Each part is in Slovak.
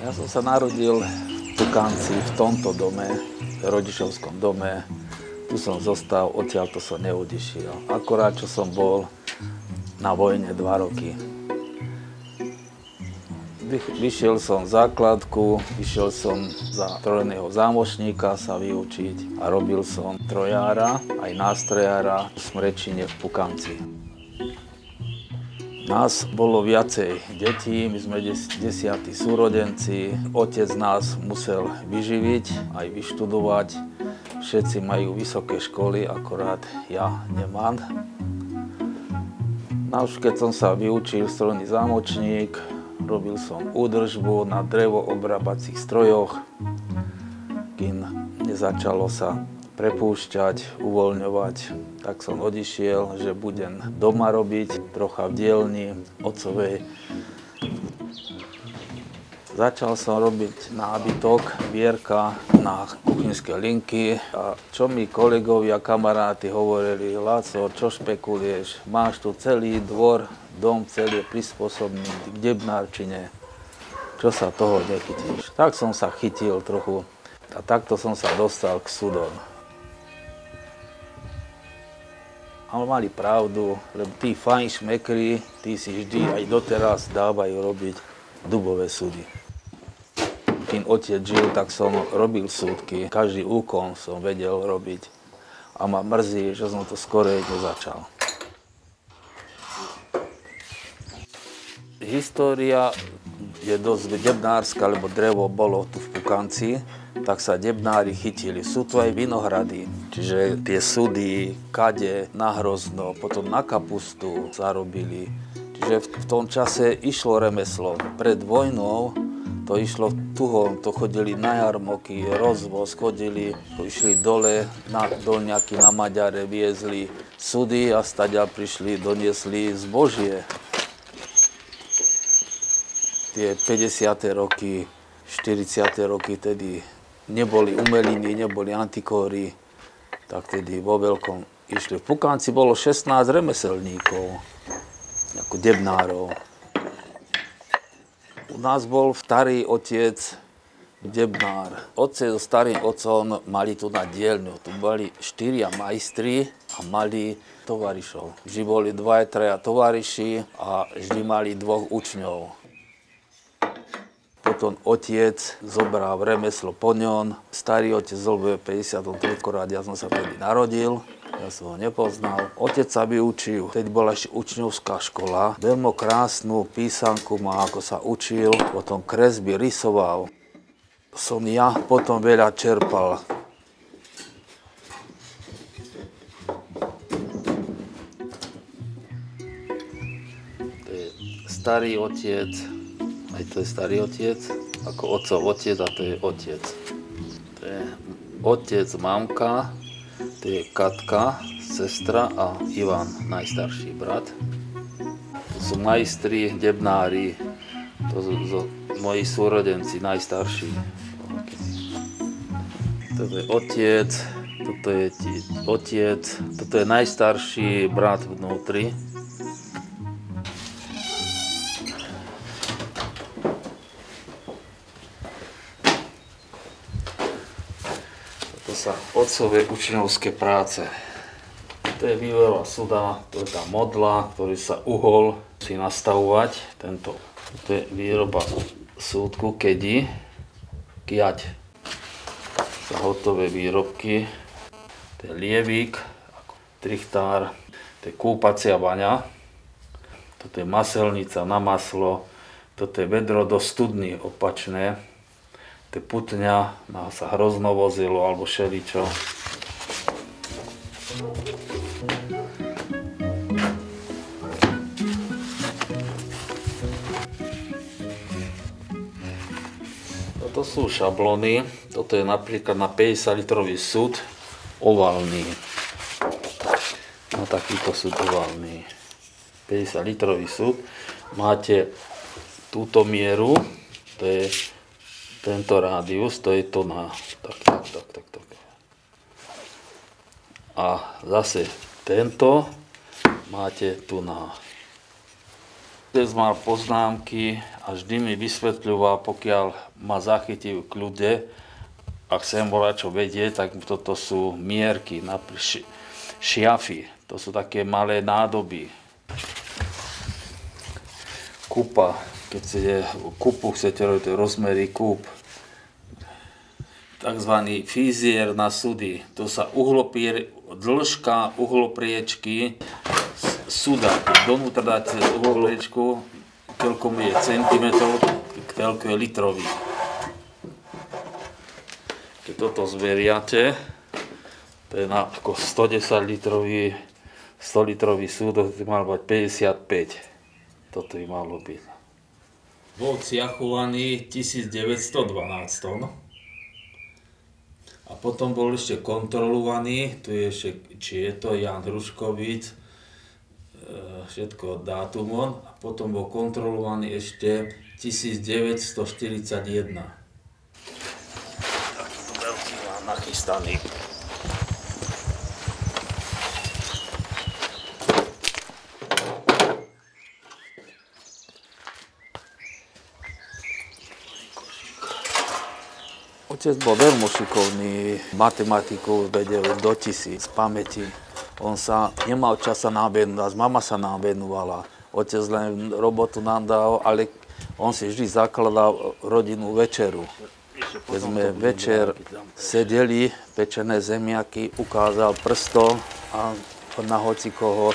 Ja som sa narodil v Pukanci, v tomto dome, v rodičovskom dome. Tu som zostal, odtiaľto som neodišiel. Akorát, čo som bol na vojne 2 roky. Vyšiel som základku, išiel som za trojného zámočníka sa vyučiť a robil som trojára, aj nástrojára v Smrečine v Pukanci. Nás bolo viacej detí, my sme 10. súrodenci. Otec nás musel vyživiť, aj vyštudovať. Všetci majú vysoké školy, akorát ja nemám. Už keď som sa vyučil strojný zámočník, robil som údržbu na drevoobrábacích strojoch, kým nezačalo sa prepúšťať, uvoľňovať, tak som odišiel, že budem doma robiť, trocha v dielni otcovej. Začal som robiť nábytok, vierka na kuchynské linky a čo mi kolegovia, kamaráti hovorili: Láco, čo špekuluješ, máš tu celý dvor, dom celý prispôsobený k debnárčine, čo sa toho nechytíš. Tak som sa chytil trochu a takto som sa dostal k sudom. Ale mali pravdu, lebo tí fajnšmekri, tí si vždy aj doteraz dávajú robiť dubové súdy. Kým otec žil, tak som robil súdky, každý úkon som vedel robiť a ma mrzí, že som to skorej nezačal. História je dosť debnárska, lebo drevo bolo tu v Pukanci, tak sa debnári chytili. Sú tu aj vinohrady, čiže tie súdy, kade, na hrozno, potom na kapustu sa robili. Čiže v tom čase išlo remeslo. Pred vojnou to išlo tuhom, to chodili na jarmoky, rozvoz, išli dole na Dolňaky, na Maďare, viezli súdy a staďa prišli, doniesli zbožie. Tie 50. roky, 40. roky, tedy neboli umeliny, neboli antikóry, tak tedy vo veľkom išli. V Pukanci bolo 16 remeselníkov, ako debnárov. U nás bol starý otec debnár. Otec so starým otcom mali tu na dielňu. Tu boli 4 majstri a mali tovarišov. Vždy boli 2-3 tovariši a vždy mali 2 učňov. Potom otec zobral remeslo po ňom. Starý otec zobral 53 krát, ja som sa vtedy narodil. Ja som ho nepoznal. Otec sa vyučil. Teď bola ešte učňovská škola. Veľmi krásnu písanku má, ako sa učil. Potom kresby rysoval. Som ja potom veľa čerpal. To je starý otec. Aj to je starý otec, ako otcov otec, a to je otec. To je otec, mamka, to je Katka, sestra a Ivan, najstarší brat. To sú majstri, debnári, to sú moji súrodenci, najstarší. Toto je otec, toto je otec, toto je najstarší brat vnútri. Otcové učňovské práce. To je výroba suda, to je tá modla, ktorý sa uhol si nastavovať. Toto je výroba súdku, kedi, kiať. Sa hotové výrobky. To je lievík, trichtár, to je kúpacia baňa. Toto je maselnica na maslo. Toto je vedro do studny opačné. To je putňa, sa hrozno vozilo, alebo šeličo. Toto sú šablóny. Toto je napríklad na 50-litrový súd oválny. Na takýto súd oválny. 50-litrový súd. Máte túto mieru, to je tento rádius, to je to na tak. A zase tento máte tu na. Otec mal poznámky a vždy mi vysvetľoval, pokiaľ ma zachytí v kľude a chcem čo vedieť, tak toto sú mierky, šiafy. To sú také malé nádoby. Kupa, keď chcete kupu chcete robiť, to je rozmery kúp. Takzvaný fízier na sudy. To sa dĺžka uhlopriečky suda. Keď donútra dáte uhlopriečku, koľko mu je centimetrov, koľko je litrový. Keď toto zberiate, to je na ako 110 litrový, 100 litrový súd, to by malo byť 55. Toto by malo byť. Bol ciachovaný 1912. No? A potom bol ešte kontrolovaný, tu je ešte, či je to Jan Hruškovič, všetko dátumom, a potom bol kontrolovaný ešte 1941. Takýto veľký mám nachystaný. Otec bol veľmi šikovný, matematiku vedel do 1000 z pamäti. On sa nemal čas sa nám venovať, mama sa nám venovala. Otec len robotu nám dal, ale on si vždy zakladal rodinnú večeru. Keď sme večer sedeli, pečené zemiaky, ukázal prstom a na hocikoho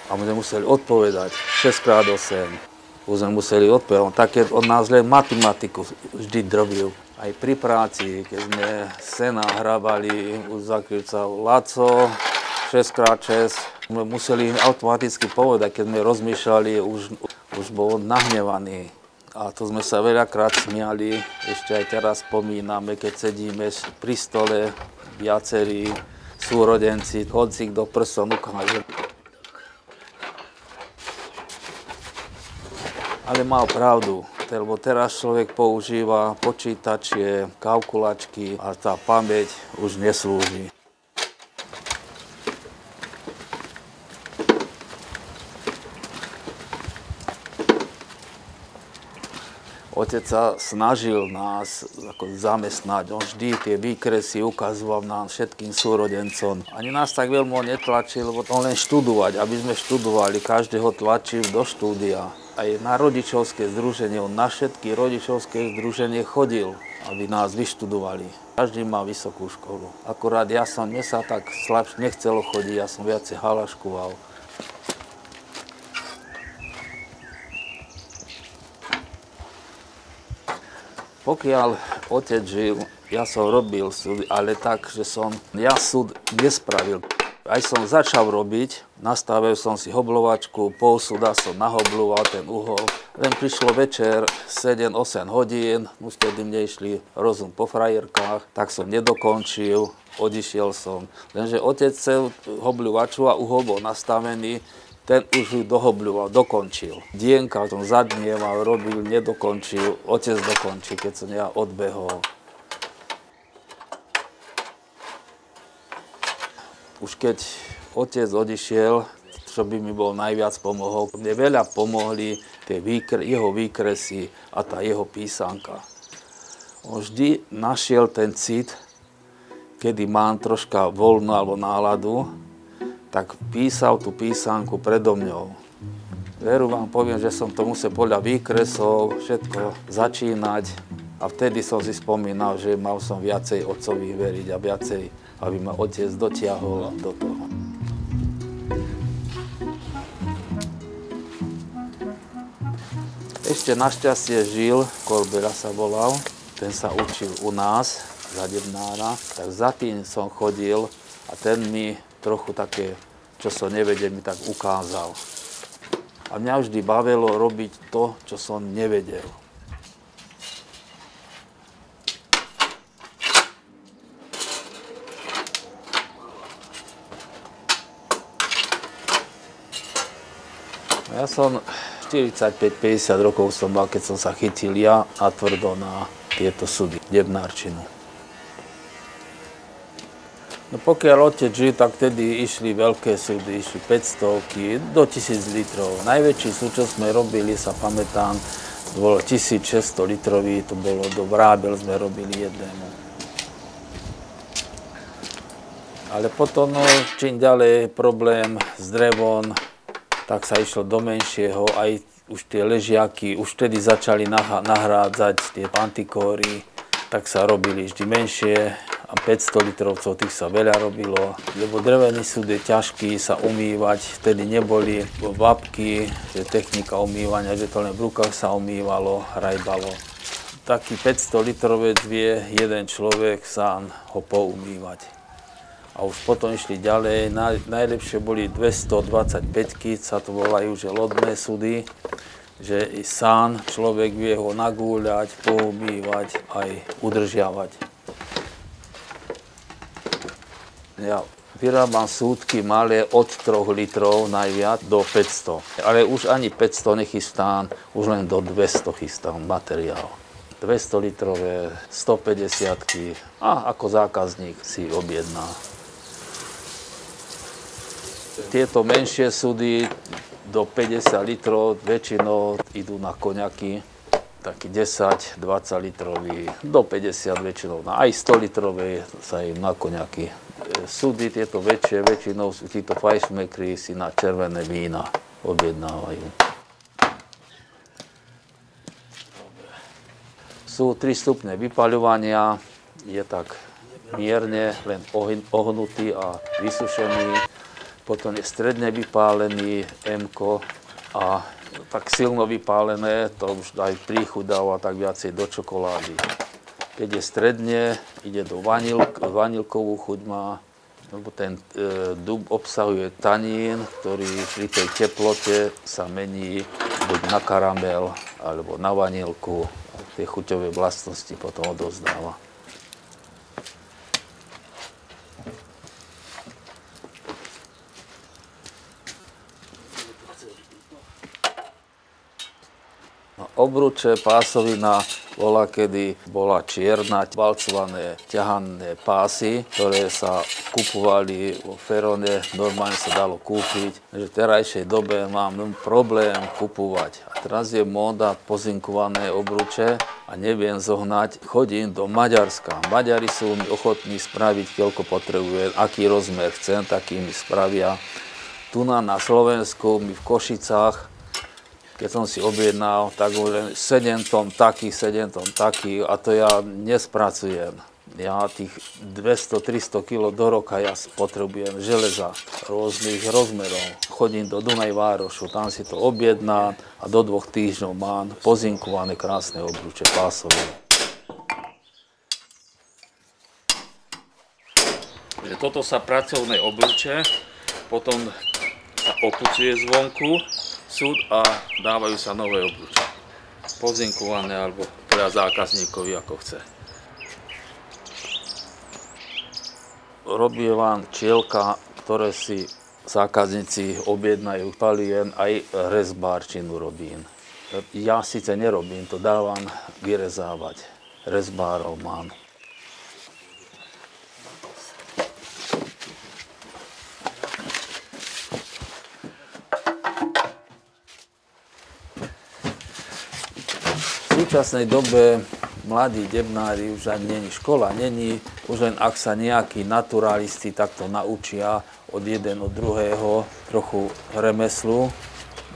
a my sme museli odpovedať 6x8. Už sme museli odpovedať. Také od nás len matematiku vždy drobil. Aj pri práci, keď sme sena hrabali, už zakrýcal Laco, 6x6, sme museli automaticky povedať, keď sme rozmýšľali, už bol nahnevaný. A to sme sa veľakrát smiali, ešte aj teraz spomíname, keď sedíme pri stole, viacerí súrodenci, hocik do prstom ukáže. Ale mal pravdu. Lebo teraz človek používa počítače, kalkulačky a tá pamäť už neslúži. Otec sa snažil nás zamestnať, on vždy tie výkresy ukazoval nám všetkým súrodencom. Ani nás tak veľmi netlačil, lebo on len študovať, aby sme študovali, každého tlačil do štúdia. Aj na rodičovské združenie, on na všetky rodičovské združenie chodil, aby nás vyštudovali. Každý má vysokú školu. Akurát mne sa tak slabšie nechcelo chodiť, ja som viacej halaškoval. Pokiaľ otec žil, ja som robil súd, ale tak, že ja súd nespravil. Aj som začal robiť, nastavil som si hoblovačku, pol súda som nahobloval ten uhol. Len prišlo večer 7-8 hodín, už tedy mne išli rozum po frajerkách, tak som nedokončil, odišiel som. Lenže otec cel hoblovaču a uhol bol nastavený, ten už ju dohobľoval, dokončil. Dienka v tom zadnieval, robil, nedokončil, otec dokončil, keď som ja odbehol. Už keď otec odišiel, čo by mi bol najviac pomohol, mne veľa pomohli tie jeho výkresy a tá jeho písanka. On vždy našiel ten cit, kedy mám troška voľnú alebo náladu, tak písal tú písanku predo mňou. Veru vám poviem, že som to musel podľa výkresov všetko začínať a vtedy som si spomínal, že mal som viacej otcovi veriť a viacej, aby ma otec dotiahol do toho. Ešte našťastie žil, Korbera sa volal, ten sa učil u nás, za Debnára, tak za tým som chodil a ten mi trochu také, čo som nevedel, mi tak ukázal. A mňa vždy bavilo robiť to, čo som nevedel. Ja som 45-50 rokov som mal, keď som sa chytil ja natvrdo na tieto súdy, debnárčinu. No pokiaľ otec žil, tak vtedy išli veľké súdy, išli 500 do 1000 litrov. Najväčší súd, čo sme robili, sa pamätám, to bolo 1600 litrový, to bolo do Vrábel, sme robili jednému. Ale potom, no, čím ďalej problém s drevom, tak sa išlo do menšieho, aj už tie ležiaky, už vtedy začali nahrádzať tie antikóry, tak sa robili vždy menšie. A 500 litrovcov, tých sa veľa robilo, lebo drevený súd je ťažký sa umývať, vtedy neboli vapky, že technika umývania, že to len v rukách sa umývalo, hrajbalo. Taký 500 litrovec vie jeden človek sám ho poumývať. A už potom išli ďalej, najlepšie boli 225-ky, sa to volajú, že lodné súdy, že i sám človek vie ho nagúľať, poumývať, aj udržiavať. Ja vyrábam súdky malé od 3 litrov najviac do 500. Ale už ani 500 nechystám, už len do 200 chystám materiál. 200 litrové, 150-ky a ako zákazník si objedná. Tieto menšie súdy do 50 litrov väčšinou idú na koňaky. Taký 10-20 litrový, do 50 väčšinou, aj 100 litrové sa im na koňaky. Súdy tieto väčšie, väčšinou títo fajšmekry si na červené vína objednávajú. Sú 3 stupne vypaľovania, je tak mierne, len ohnutý a vysušený. Potom je stredne vypálený M-ko a tak silno vypálené, to už aj príchudáva tak viacej do čokolády. Keď je stredne, ide do vanilkovú chuť má, lebo ten dub obsahuje tanín, ktorý pri tej teplote sa mení buď na karamel alebo na vanilku a tie chuťové vlastnosti potom odovzdáva. Obruče, pásovina, kedy bola čierna, valcované ťahané pásy, ktoré sa kupovali vo Ferone, normálne sa dalo kúpiť. V terajšej dobe mám problém kupovať. A teraz je móda pozinkované obruče a neviem zohnať. Chodím do Maďarska. Maďari sú mi ochotní spraviť, koľko potrebujem, aký rozmer chcem, taký mi spravia. Tu na Slovensku, mi v Košicách, keď som si objednal, tak hovorím 7 tón taký, 7 tón taký a to ja nespracujem. Ja tých 200-300 kg do roka ja potrebujem železa rôznych rozmerov. Chodím do Dunajvárošu, tam si to objednám a do 2 týždňov mám pozinkované krásne obruče pásové. Toto sa pracovné obruče, potom sa opucuje zvonku súd a dávajú sa nové obruče. Pozinkované alebo teda zákazníkovi ako chce. Robí vám čielka, ktoré si zákazníci objednajú. Palien aj rezbárčinu robím. Ja síce nerobím, to dávam vyrezávať. Rezbárov mám. V súčasnej dobe mladí debnári už ani není škola, už len ak sa nejakí naturalisti takto naučia od jeden od druhého trochu remeslu.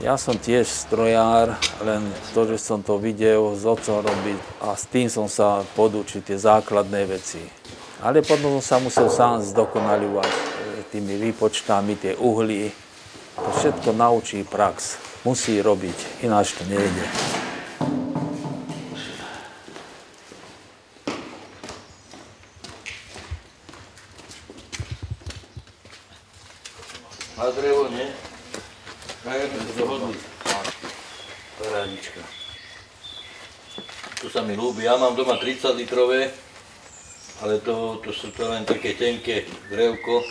Ja som tiež strojár, len to, že som to videl s otcom robiť a s tým som sa podučil tie základné veci. Ale potom som sa musel sám zdokonaľovať tými výpočtami, tie uhly. To všetko naučí prax. Musí robiť, ináč to nejde. A drevo, nie? Parádička. To sa mi ľúbi. Ja mám doma 30 litrové, ale to sú to len také tenké drevko.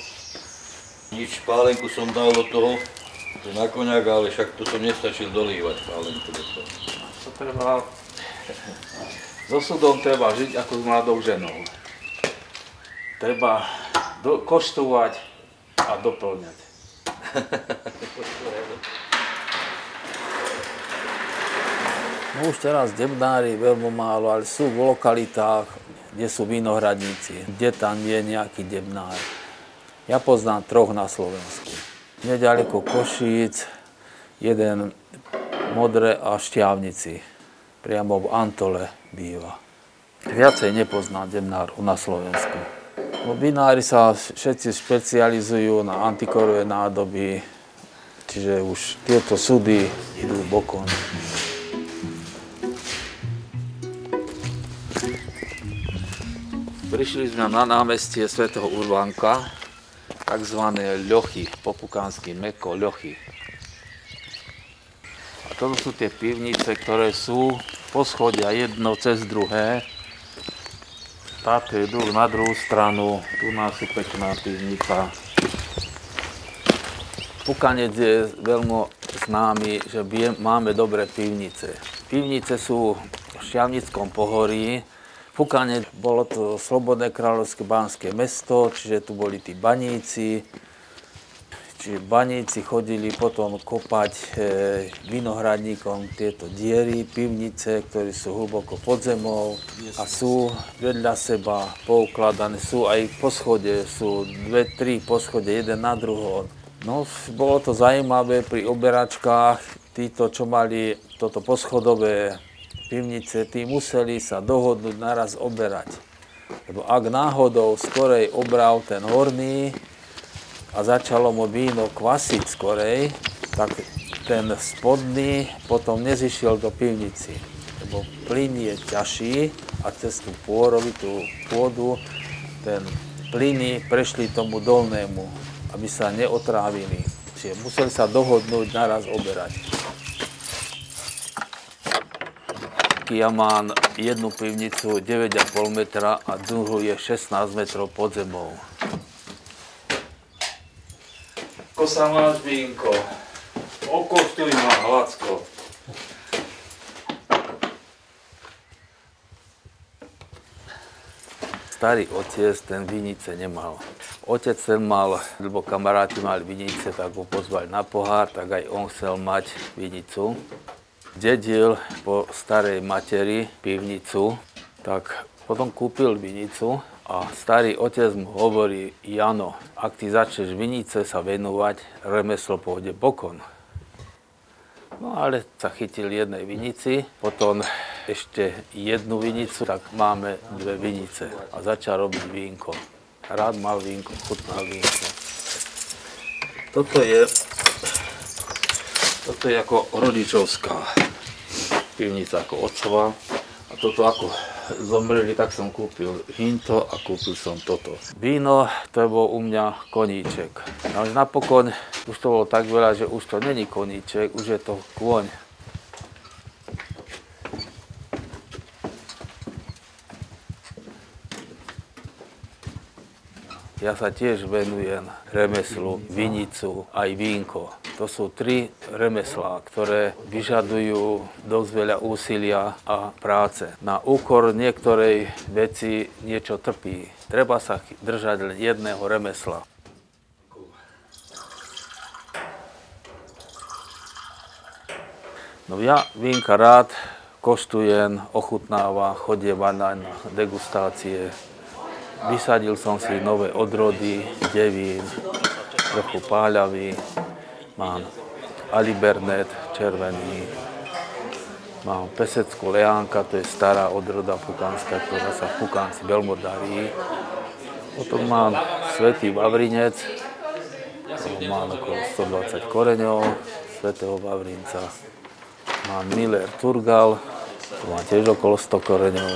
Nič, pálenku som dal do toho, to na koňak, ale však to som nestačil dolívať pálenku do toho. To treba... So súdom treba žiť ako s mladou ženou. Treba koštovať a doplňať. No už teraz debnári veľmi málo, ale sú v lokalitách, kde sú vinohradníci, kde tam je nejaký debnár. Ja poznám 3 na Slovensku. Neďaleko Košíc, jeden Modre a Štiavnici. Priamo v Antole býva. Viacej nepoznám debnárov na Slovensku. No, vinári sa všetci špecializujú na antikorové nádoby, čiže už tieto súdy idú bokom. Prišli sme na námestie svätého Urbánka, takzvané ľochy, po pukánsky meko ľochy. A toto sú tie pivnice, ktoré sú poschodia jedno cez druhé. Táto je na druhú stranu, tu nás je pekná pivnica. Pukanec je veľmi známy, že máme dobré pivnice. Pivnice sú v Štiavnickom pohorí. Pukanec bolo to slobodné kráľovské banské mesto, čiže tu boli tí baníci. Čiže baníci chodili potom kopať vinohradníkom tieto diery, pivnice, ktoré sú hlboko pod zemou a sú vedľa seba poukladané. Sú aj poschode, sú 2-3 poschode, jeden na druhom. No, bolo to zaujímavé pri oberačkách. Títo, čo mali toto poschodové pivnice, tí museli sa dohodnúť naraz oberať. Lebo ak náhodou skorej obral ten horný a začalo mu víno kvasiť skorej, tak ten spodný potom nezišiel do pivnici. Lebo plyn je ťažší a cez tú pôrovitú pôdu ten plyny prešli tomu dolnému, aby sa neotrávili. Čiže museli sa dohodnúť naraz oberať. Ja mám jednu pivnicu 9,5 metra a druhú je 16 metrov pod zemou. Ako sa máš, vínko? Okoštuj ma, Hlacko. Starý otec ten vinice nemal. Otec ten mal, lebo kamaráti mali vinice, tak ho pozvali na pohár, tak aj on chcel mať vinicu. Dedil po starej materi pivnicu, tak potom kúpil vinicu a starý otec mu hovorí: Jano, ak ty začneš vinice sa venovať, remeslo pôjde bokom. No ale sa chytil jednej vinici, potom ešte jednu vinicu, tak máme 2 vinice a začal robiť vínko. Rád mal vínko, chutnal vínko. Toto je ako rodičovská pivnica, ako otcová. A toto ako zomreli, tak som kúpil hinto a kúpil som toto. Víno, to bol u mňa koníček. No už napokon, už to bolo tak veľa, že už to není koníček, už je to kôň. Ja sa tiež venujem remeslu, vinicu aj vínko. To sú 3 remeslá, ktoré vyžadujú dosť veľa úsilia a práce. Na úkor niektorej veci niečo trpí. Treba sa držať len jedného remesla. No ja vínka rád koštujem, ochutnávam, chodievam na degustácie. Vysadil som si nové odrody, devín, trochu páľavy. Mám Alibernet červený. Mám Peseckú Leánka, to je stará odroda pukánska, ktorá sa v Pukánci veľmi darí. Potom mám Svätý Vavrinec, mám okolo 120 koreňov, Svätého Vavrinca. Mám Miller Turgal, to má tiež okolo 100 koreňov.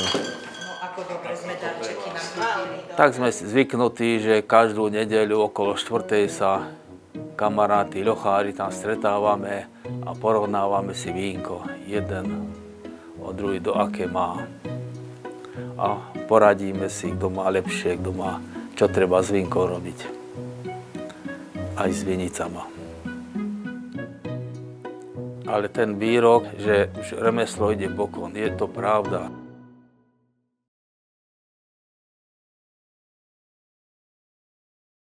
Tak sme zvyknutí, že každú nedeľu okolo 4. sa kamaráti, ľochári tam stretávame a porovnávame si vínko. Jeden od druhý, do aké má. A poradíme si, kto má lepšie, kto má, čo treba s vínkom robiť. Aj s vinicama. Ale ten výrok, že už remeslo ide bokom, je to pravda.